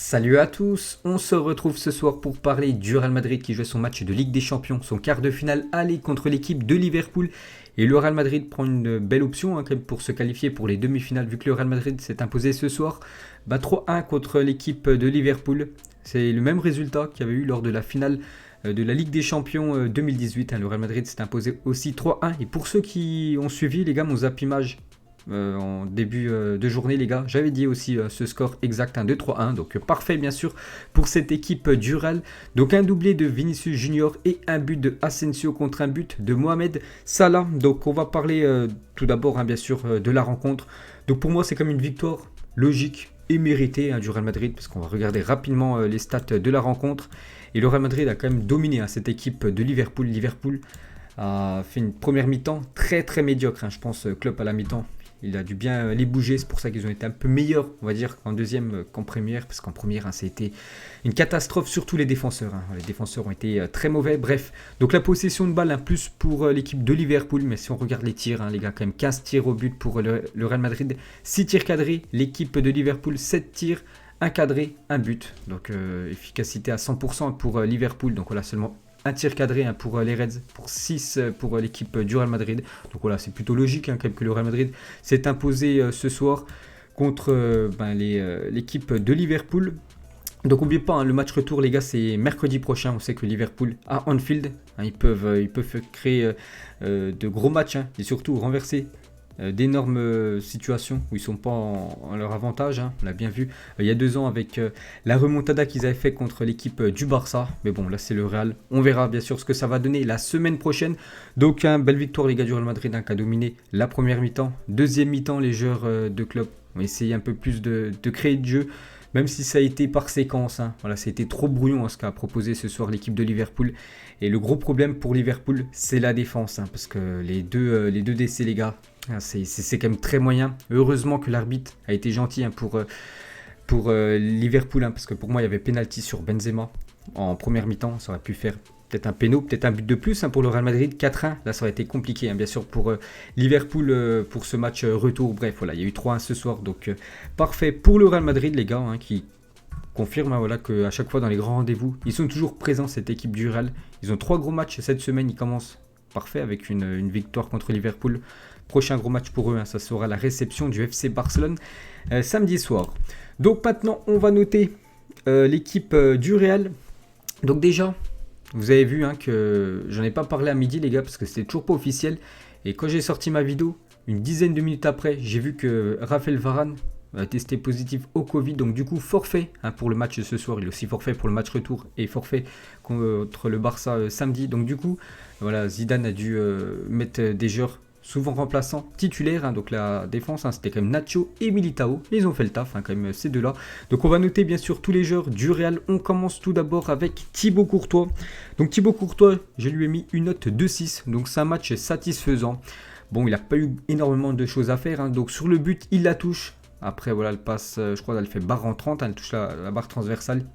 Salut à tous, on se retrouve ce soir pour parler du Real Madrid qui jouait son match de Ligue des Champions, son quart de finale aller contre l'équipe de Liverpool. Et le Real Madrid prend une belle option quand même pour se qualifier pour les demi-finales vu que le Real Madrid s'est imposé ce soir 3-1 contre l'équipe de Liverpool. C'est le même résultat qu'il y avait eu lors de la finale de la Ligue des Champions 2018. Le Real Madrid s'est imposé aussi 3-1. Et pour ceux qui ont suivi, les gars, mon zap image en début de journée, les gars, j'avais dit aussi ce score exact, 2-3-1, donc parfait bien sûr pour cette équipe du Real. Donc un doublé de Vinicius Junior et un but de Asensio contre un but de Mohamed Salah. Donc on va parler tout d'abord bien sûr de la rencontre. Donc pour moi c'est comme une victoire logique et méritée du Real Madrid, parce qu'on va regarder rapidement les stats de la rencontre. Et le Real Madrid a quand même dominé cette équipe de Liverpool. Liverpool a fait une première mi-temps très très médiocre, je pense Klopp à la mi-temps. Il a dû bien les bouger, c'est pour ça qu'ils ont été un peu meilleurs, on va dire, en deuxième qu'en première, parce qu'en première, ça a été une catastrophe, surtout les défenseurs. Les défenseurs ont été très mauvais, bref. Donc la possession de balle, plus pour l'équipe de Liverpool, mais si on regarde les tirs, les gars, quand même 15 tirs au but pour le Real Madrid, 6 tirs cadrés, l'équipe de Liverpool, 7 tirs, 1 cadré, 1 but. Donc efficacité à 100% pour Liverpool, donc voilà, seulement un tir cadré pour les Reds, pour 6 pour l'équipe du Real Madrid. Donc voilà, c'est plutôt logique quand même que le Real Madrid s'est imposé ce soir contre l'équipe de Liverpool. Donc n'oubliez pas, le match retour, les gars, c'est mercredi prochain. On sait que Liverpool à Anfield, ils peuvent créer de gros matchs et surtout renverser d'énormes situations où ils ne sont pas en leur avantage. On l'a bien vu il y a 2 ans avec la remontada qu'ils avaient fait contre l'équipe du Barça. Mais bon, là c'est le Real. On verra bien sûr ce que ça va donner la semaine prochaine. Donc, belle victoire les gars du Real Madrid qui a dominé la première mi-temps. Deuxième mi-temps, les joueurs de Klopp ont essayé un peu plus de créer de jeu. Même si ça a été par séquence, voilà, ça a été trop brouillon ce qu'a proposé ce soir l'équipe de Liverpool. Et le gros problème pour Liverpool, c'est la défense, parce que les deux DC, les gars, c'est quand même très moyen. Heureusement que l'arbitre a été gentil pour Liverpool, parce que pour moi, il y avait pénalty sur Benzema en première mi-temps. Ça aurait pu faire peut-être un péno, peut-être un but de plus pour le Real Madrid, 4-1. Là, ça aurait été compliqué, bien sûr, pour Liverpool pour ce match retour. Bref, voilà, il y a eu 3-1 ce soir. Donc, parfait pour le Real Madrid, les gars, qui confirme qu'à chaque fois dans les grands rendez-vous, ils sont toujours présents, cette équipe du Real. Ils ont 3 gros matchs cette semaine. Ils commencent parfait avec une victoire contre Liverpool. Prochain gros match pour eux, ça sera la réception du FC Barcelone samedi soir. Donc maintenant, on va noter l'équipe du Real. Donc déjà, vous avez vu que j'en ai pas parlé à midi, les gars, parce que c'était toujours pas officiel. Et quand j'ai sorti ma vidéo, une dizaine de minutes après, j'ai vu que Raphaël Varane a testé positif au Covid. Donc du coup, forfait pour le match de ce soir. Il est aussi forfait pour le match retour et forfait contre le Barça samedi. Donc du coup, voilà, Zidane a dû mettre des joueurs souvent remplaçants titulaires, donc la défense, c'était quand même Nacho et Militao, ils ont fait le taf quand même ces deux-là. Donc on va noter bien sûr tous les joueurs du Real. On commence tout d'abord avec Thibaut Courtois. Donc Thibaut Courtois, je lui ai mis une note de 6, donc c'est un match satisfaisant. Bon, il n'a pas eu énormément de choses à faire, donc sur le but, il la touche. Après voilà, elle passe, je crois qu'elle fait barre en 30, elle touche la barre transversale,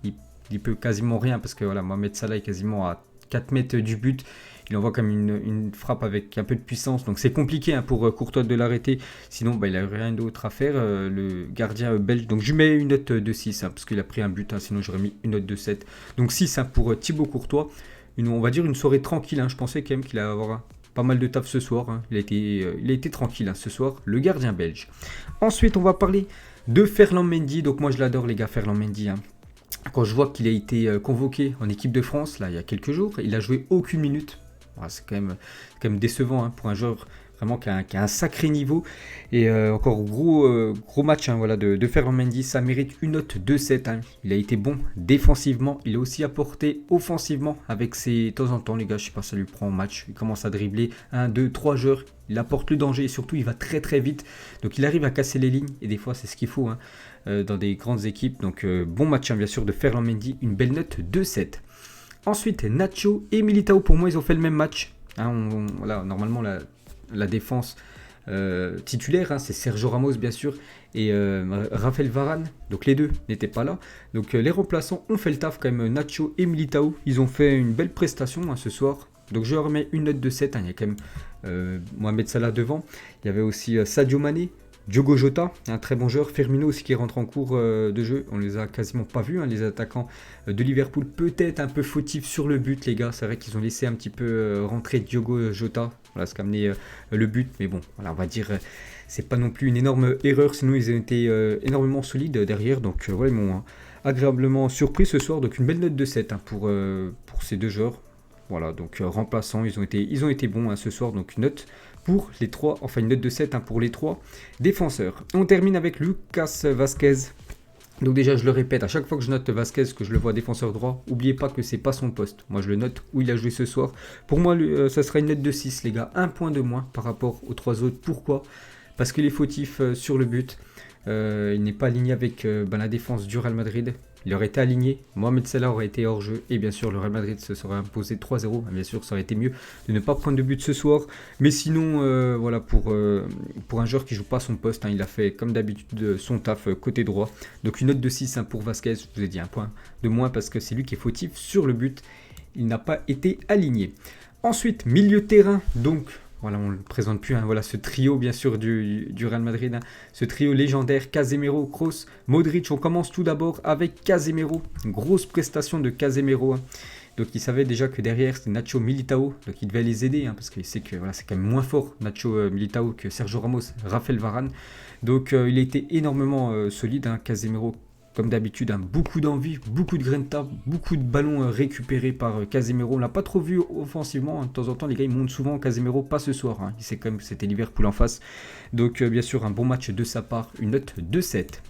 il peut quasiment rien, parce que voilà, Mohamed Salah est quasiment à 4 mètres du but. Il envoie comme une frappe avec un peu de puissance. Donc c'est compliqué pour Courtois de l'arrêter. Sinon, il n'a rien d'autre à faire. Le gardien belge. Donc je lui mets une note de 6 parce qu'il a pris un but. Sinon, j'aurais mis une note de 7. Donc 6 pour Thibaut Courtois. On va dire une soirée tranquille. Je pensais quand même qu'il allait avoir pas mal de taf ce soir. Il a été tranquille ce soir. Le gardien belge. Ensuite, on va parler de Ferland Mendy. Donc moi, je l'adore, les gars, Ferland Mendy. Quand je vois qu'il a été convoqué en équipe de France, là, il y a quelques jours, il a joué aucune minute. C'est quand même décevant pour un joueur vraiment qui a un sacré niveau. Et encore gros match de Ferland Mendy. Ça mérite une note de 7. Il a été bon défensivement. Il a aussi apporté offensivement avec ses... De temps en temps, les gars, je sais pas, ça lui prend en match. Il commence à dribbler 1, 2, 3 joueurs. Il apporte le danger et surtout, il va très très vite. Donc il arrive à casser les lignes. Et des fois, c'est ce qu'il faut dans des grandes équipes. Donc bon match bien sûr de Ferland Mendy. Une belle note de 7. Ensuite, Nacho et Militao, pour moi, ils ont fait le même match. Voilà, normalement, la défense titulaire, c'est Sergio Ramos, bien sûr, et Raphaël Varane. Donc, les deux n'étaient pas là. Donc, les remplaçants ont fait le taf, quand même, Nacho et Militao. Ils ont fait une belle prestation ce soir. Donc, je leur mets une note de 7. Il y a quand même Mohamed Salah devant. Il y avait aussi Sadio Mané, Diogo Jota, un très bon joueur. Firmino aussi qui rentre en cours de jeu. On les a quasiment pas vus, hein, les attaquants de Liverpool. Peut-être un peu fautifs sur le but, les gars. C'est vrai qu'ils ont laissé un petit peu rentrer Diogo Jota. Voilà ce qu'a amené le but. Mais bon, voilà, on va dire, c'est pas non plus une énorme erreur. Sinon, ils ont été énormément solides derrière. Donc voilà, ils m'ont agréablement surpris ce soir. Donc une belle note de 7 hein, pour ces deux joueurs. Voilà, donc remplaçants, ils ont été bons hein, ce soir. Donc une note pour les trois, enfin une note de 7 hein, pour les trois défenseurs. On termine avec Lucas Vazquez. Donc déjà, je le répète, à chaque fois que je note Vazquez, que je le vois défenseur droit, n'oubliez pas que c'est pas son poste. Moi, je le note où il a joué ce soir. Pour moi, ça sera une note de 6, les gars. Un point de moins par rapport aux trois autres. Pourquoi? Parce qu'il est fautif sur le but. Il n'est pas aligné avec la défense du Real Madrid. Il aurait été aligné, Mohamed Salah aurait été hors jeu et bien sûr le Real Madrid se serait imposé 3-0. Bien sûr, ça aurait été mieux de ne pas prendre de but ce soir. Mais sinon, voilà, pour un joueur qui joue pas son poste, hein, il a fait comme d'habitude son taf côté droit. Donc une note de 6 hein, pour Vazquez, je vous ai dit un point de moins parce que c'est lui qui est fautif sur le but. Il n'a pas été aligné. Ensuite, milieu de terrain, donc... Voilà, on ne le présente plus, hein. Voilà ce trio bien sûr du Real Madrid, hein. Ce trio légendaire, Casemiro, Kroos, Modric. On commence tout d'abord avec Casemiro, une grosse prestation de Casemiro, hein. Donc il savait déjà que derrière c'était Nacho Militao, donc il devait les aider, hein, parce qu'il sait que voilà, c'est quand même moins fort Nacho Militao que Sergio Ramos, Raphaël Varane. Donc il a été énormément solide, hein, Casemiro. Comme d'habitude, hein, beaucoup d'envie, beaucoup de grinta, beaucoup de ballons récupérés par Casemiro. On l'a pas trop vu offensivement, hein. De temps en temps, les gars, ils montent souvent. Casemiro, pas ce soir, hein. Il sait quand même que c'était Liverpool en face. Donc, bien sûr, un bon match de sa part. Une note de 7.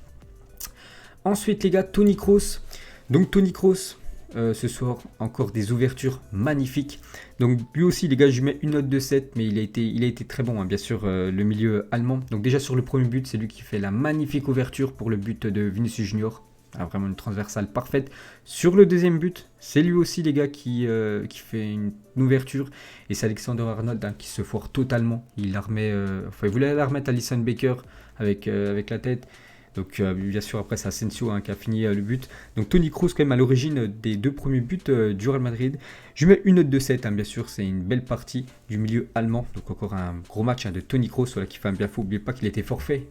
Ensuite, les gars, Toni Kroos. Donc, Toni Kroos, ce soir, encore des ouvertures magnifiques. Donc, lui aussi, les gars, je lui mets une note de 7. Mais il a été très bon, hein, bien sûr, le milieu allemand. Donc, déjà, sur le premier but, c'est lui qui fait la magnifique ouverture pour le but de Vinicius Junior. Ah, vraiment une transversale parfaite. Sur le deuxième but, c'est lui aussi, les gars, qui fait une ouverture. Et c'est Alexander Arnold hein, qui se foire totalement. Il la remet, il voulait la remettre à Alisson Becker avec la tête. Donc bien sûr après c'est Asensio hein, qui a fini le but. Donc Toni Kroos quand même à l'origine des deux premiers buts du Real Madrid. Je mets une note de 7 hein, bien sûr, c'est une belle partie du milieu allemand. Donc encore un gros match hein, de Toni Kroos voilà, qui fait un bien fou. N'oubliez pas qu'il était forfait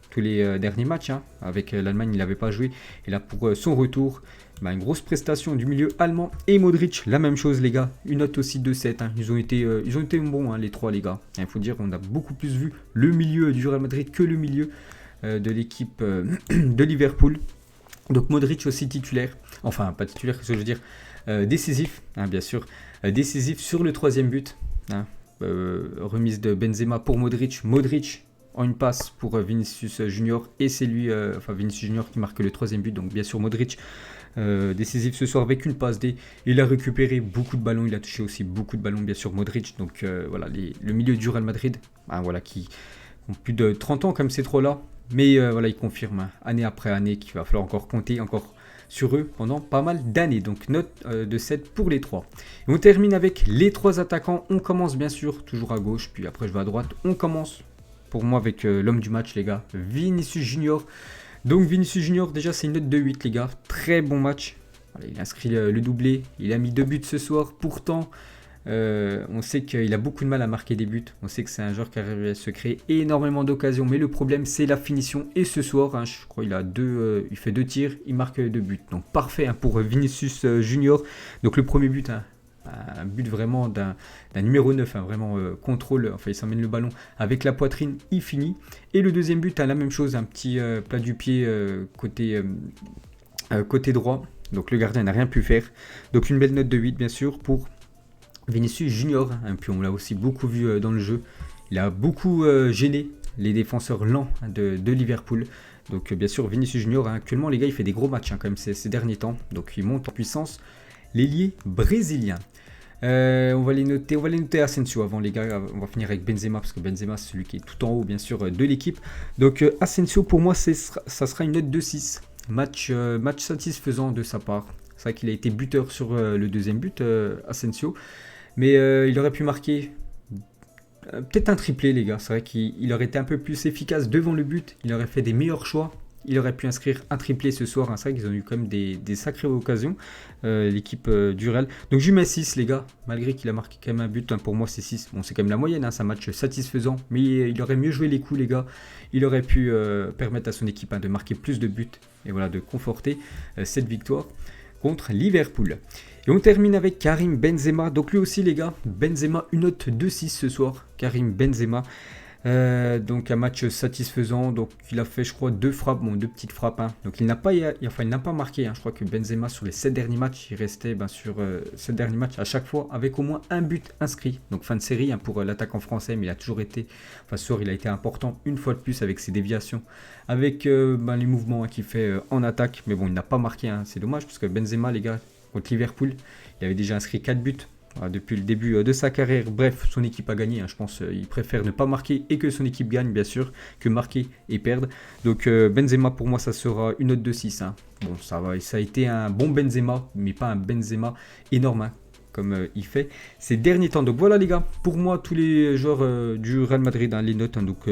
tous les derniers matchs. Hein. Avec l'Allemagne il n'avait pas joué. Et là pour son retour, une grosse prestation du milieu allemand. Et Modric, la même chose les gars, une note aussi de 7. Hein. Ils ont été bons hein, les trois les gars. Il faut dire qu'on a beaucoup plus vu le milieu du Real Madrid que le milieu de l'équipe de Liverpool. Donc Modric aussi titulaire, enfin pas titulaire, qu'est-ce que je veux dire, décisif, hein, bien sûr, décisif sur le troisième but, hein, remise de Benzema pour Modric, Modric en une passe pour Vinicius Junior et c'est lui, Vinicius Junior qui marque le troisième but, donc bien sûr Modric décisif ce soir avec une passe D. Il a récupéré beaucoup de ballons, il a touché aussi beaucoup de ballons bien sûr Modric, donc voilà le milieu du Real Madrid, hein, voilà qui ont plus de 30 ans comme ces trois-là. Mais voilà, ils confirment hein, année après année qu'il va falloir encore compter encore sur eux pendant pas mal d'années. Donc note de 7 pour les trois. Et on termine avec les trois attaquants. On commence bien sûr toujours à gauche, puis après je vais à droite. On commence pour moi avec l'homme du match les gars, Vinicius Junior. Donc Vinicius Junior déjà c'est une note de 8 les gars. Très bon match. Voilà, il a inscrit le doublé. Il a mis 2 buts ce soir. Pourtant... on sait qu'il a beaucoup de mal à marquer des buts. On sait que c'est un joueur qui arrive à se créer énormément d'occasions. Mais le problème, c'est la finition. Et ce soir, hein, je crois qu'il il fait 2 tirs, il marque 2 buts. Donc parfait hein, pour Vinicius Junior. Donc le premier but, hein, un but vraiment d'un numéro 9. Hein, vraiment contrôle, enfin il s'emmène le ballon avec la poitrine, il finit. Et le deuxième but, hein, la même chose, un petit plat du pied côté droit. Donc le gardien n'a rien pu faire. Donc une belle note de 8 bien sûr pour Vinicius Junior, hein, puis on l'a aussi beaucoup vu dans le jeu. Il a beaucoup gêné les défenseurs lents hein, de Liverpool. Donc bien sûr Vinicius Junior, hein, actuellement les gars il fait des gros matchs hein, quand même ces derniers temps. Donc il monte en puissance. L'ailier brésilien. On va les noter Asensio avant les gars. On va finir avec Benzema parce que Benzema c'est celui qui est tout en haut bien sûr de l'équipe. Donc Asensio pour moi ça sera une note de 6. Match satisfaisant de sa part. C'est vrai qu'il a été buteur sur le deuxième but Asensio. Mais il aurait pu marquer peut-être un triplé les gars. C'est vrai qu'il aurait été un peu plus efficace devant le but. Il aurait fait des meilleurs choix. Il aurait pu inscrire un triplé ce soir. Hein. C'est vrai qu'ils ont eu quand même des sacrées occasions, l'équipe du Real. Donc je lui mets 6 les gars, malgré qu'il a marqué quand même un but. Hein, pour moi c'est 6. Bon, c'est quand même la moyenne, hein, c'est un match satisfaisant. Mais il aurait mieux joué les coups les gars. Il aurait pu permettre à son équipe de marquer plus de buts. Et voilà, de conforter cette victoire contre Liverpool. Et on termine avec Karim Benzema. Donc lui aussi les gars, Benzema, une note de 6 ce soir. Karim Benzema. Donc un match satisfaisant. Donc il a fait je crois 2 frappes, bon 2 petites frappes. Hein. Donc il n'a pas marqué. Hein. Je crois que Benzema sur les 7 derniers matchs, il restait sur 7 derniers matchs à chaque fois avec au moins un but inscrit. Donc fin de série hein, pour l'attaquant français, mais il a toujours été, ce soir il a été important une fois de plus avec ses déviations, avec les mouvements hein, qu'il fait en attaque. Mais bon il n'a pas marqué, hein. C'est dommage parce que Benzema les gars, contre Liverpool, il avait déjà inscrit 4 buts. Depuis le début de sa carrière. Bref, son équipe a gagné, hein, je pense. Il préfère ne pas marquer et que son équipe gagne, bien sûr, que marquer et perdre. Donc Benzema, pour moi, ça sera une note de 6. Hein. Bon, ça a été un bon Benzema, mais pas un Benzema énorme, hein, comme il fait ces derniers temps. Donc voilà les gars, pour moi, tous les joueurs du Real Madrid, hein, les notes. Hein, donc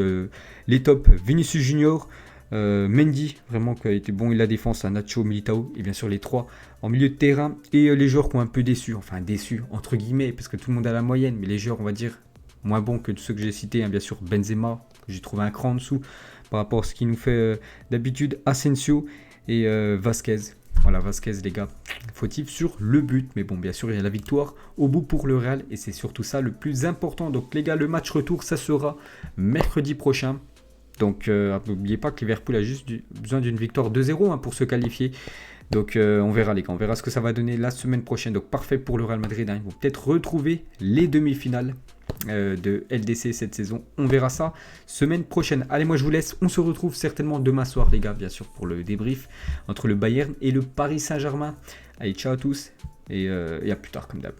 les tops, Vinicius Junior, Mendy, vraiment qui a été bon, et la défense, Nacho, Militao, et bien sûr les 3 en milieu de terrain, et les joueurs qui ont un peu déçu, enfin déçus entre guillemets, parce que tout le monde a la moyenne, mais les joueurs on va dire moins bons que ceux que j'ai cités, hein, bien sûr Benzema, que j'ai trouvé un cran en dessous par rapport à ce qu'il nous fait d'habitude, Asensio et Vasquez. Voilà, Vasquez les gars, fautif sur le but, mais bon bien sûr il y a la victoire au bout pour le Real, et c'est surtout ça le plus important. Donc les gars, le match retour ça sera mercredi prochain. Donc n'oubliez pas que Liverpool a juste besoin d'une victoire 2-0 hein, pour se qualifier. Donc on verra les gars, on verra ce que ça va donner la semaine prochaine. Donc parfait pour le Real Madrid, hein. Ils vont peut-être retrouver les demi-finales de LDC cette saison. On verra ça semaine prochaine. Allez, moi je vous laisse, on se retrouve certainement demain soir les gars, bien sûr pour le débrief entre le Bayern et le Paris Saint-Germain. Allez, ciao à tous et à plus tard comme d'hab.